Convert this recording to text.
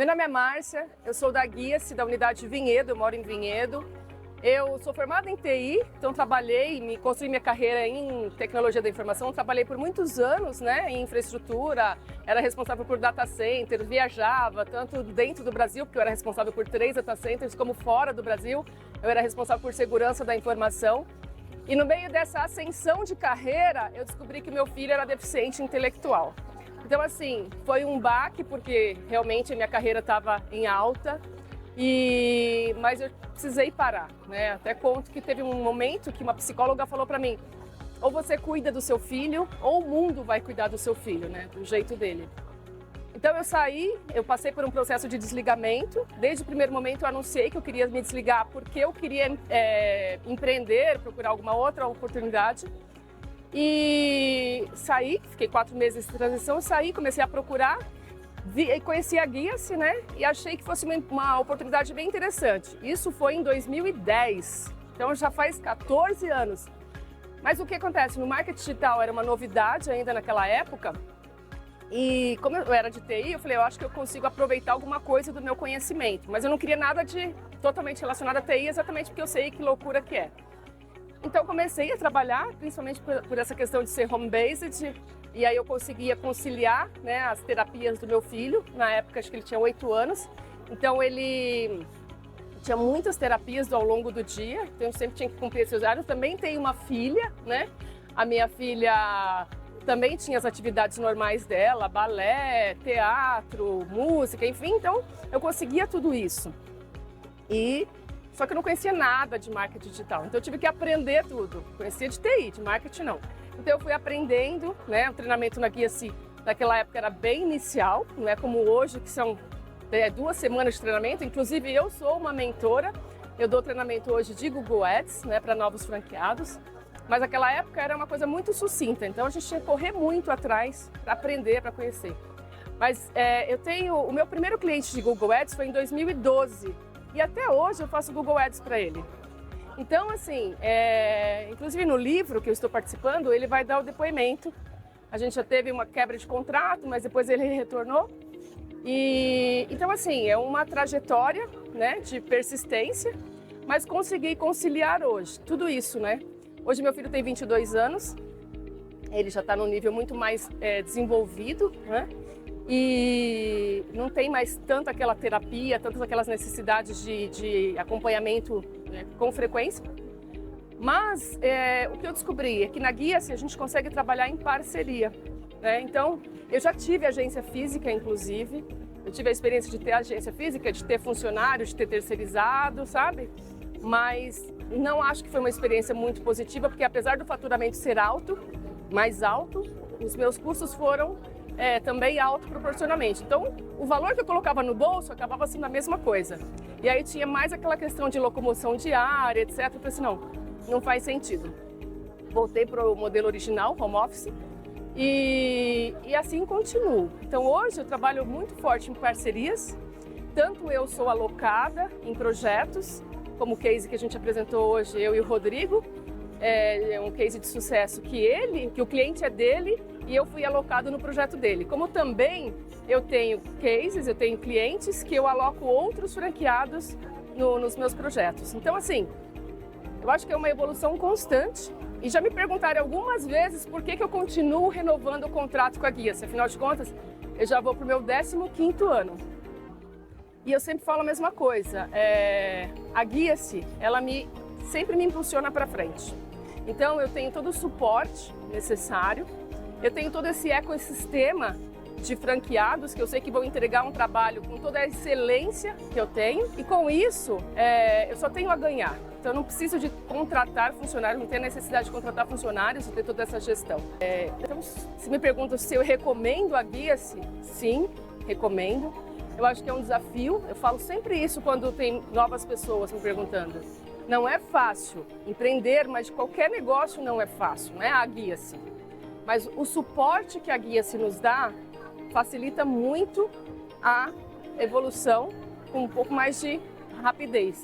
Meu nome é Márcia, eu sou da Guia-se, da unidade de Vinhedo, eu moro em Vinhedo. Eu sou formada em TI, então construí minha carreira em tecnologia da informação, trabalhei por muitos anos, em infraestrutura, era responsável por data centers, viajava tanto dentro do Brasil, porque eu era responsável por 3 data centers, como fora do Brasil, eu era responsável por segurança da informação. E no meio dessa ascensão de carreira, eu descobri que meu filho era deficiente intelectual. Então, assim, foi um baque, porque realmente a minha carreira estava em alta, mas eu precisei parar, Até conto que teve um momento que uma psicóloga falou para mim, ou você cuida do seu filho, ou o mundo vai cuidar do seu filho, do jeito dele. Então eu passei por um processo de desligamento. Desde o primeiro momento eu anunciei que eu queria me desligar porque eu queria empreender, procurar alguma outra oportunidade. E saí, fiquei 4 meses de transição, comecei a procurar, conheci a Guia-se, e achei que fosse uma oportunidade bem interessante. Isso foi em 2010, então já faz 14 anos. Mas o que acontece? No marketing digital era uma novidade ainda naquela época, e como eu era de TI, eu falei, eu acho que eu consigo aproveitar alguma coisa do meu conhecimento, mas eu não queria nada de totalmente relacionado à TI, exatamente porque eu sei que loucura que é. Então comecei a trabalhar, principalmente por essa questão de ser home-based, e aí eu conseguia conciliar as terapias do meu filho. Na época, acho que ele tinha 8 anos, então ele tinha muitas terapias ao longo do dia, então eu sempre tinha que cumprir esses horários. Também tenho uma filha, A minha filha também tinha as atividades normais dela, balé, teatro, música, enfim, então eu conseguia tudo isso. Só que eu não conhecia nada de marketing digital, então eu tive que aprender tudo. Conhecia de TI, de marketing não. Então eu fui aprendendo, O treinamento na Guia-se naquela época era bem inicial, não é como hoje, que são 2 semanas de treinamento. Inclusive eu sou uma mentora, eu dou treinamento hoje de Google Ads, para novos franqueados. Mas naquela época era uma coisa muito sucinta, então a gente tinha que correr muito atrás para aprender, para conhecer. Mas o meu primeiro cliente de Google Ads foi em 2012. E até hoje eu faço Google Ads para ele. Então, assim, inclusive no livro que eu estou participando, ele vai dar o depoimento. A gente já teve uma quebra de contrato, mas depois ele retornou. Então, assim, é uma trajetória, de persistência, mas consegui conciliar hoje tudo isso, Hoje meu filho tem 22 anos, ele já está num nível muito mais desenvolvido, E não tem mais tanto aquela terapia, tantas aquelas necessidades de acompanhamento com frequência. Mas o que eu descobri é que na Guia-se a gente consegue trabalhar em parceria. Então, eu já tive agência física, inclusive. Eu tive a experiência de ter agência física, de ter funcionários, de ter terceirizado, sabe? Mas não acho que foi uma experiência muito positiva, porque apesar do faturamento ser mais alto, os meus custos foram também alto proporcionalmente. Então, o valor que eu colocava no bolso acabava sendo a mesma coisa. E aí tinha mais aquela questão de locomoção diária, etc. Eu falei assim, não faz sentido. Voltei para o modelo original, home office, e assim continuo. Então, hoje eu trabalho muito forte em parcerias. Tanto eu sou alocada em projetos, como o case que a gente apresentou hoje, eu e o Rodrigo. É um case de sucesso que o cliente é dele e eu fui alocado no projeto dele. Como também eu tenho cases, eu tenho clientes que eu aloco outros franqueados nos meus projetos. Então, assim, eu acho que é uma evolução constante e já me perguntaram algumas vezes por que eu continuo renovando o contrato com a Guia-se. Afinal de contas, eu já vou para o meu 15º ano. E eu sempre falo a mesma coisa, a Guia-se, ela sempre me impulsiona para frente. Então eu tenho todo o suporte necessário, eu tenho todo esse ecossistema de franqueados que eu sei que vão entregar um trabalho com toda a excelência que eu tenho e com isso eu só tenho a ganhar. Então eu não preciso de contratar funcionários, não tenho necessidade de contratar funcionários e ter toda essa gestão. Então se me perguntam se eu recomendo a Guia-se, sim, recomendo. Eu acho que é um desafio, eu falo sempre isso quando tem novas pessoas me perguntando. Não é fácil empreender, mas qualquer negócio não é fácil, não é a Guia-se. Mas o suporte que a Guia-se nos dá facilita muito a evolução com um pouco mais de rapidez,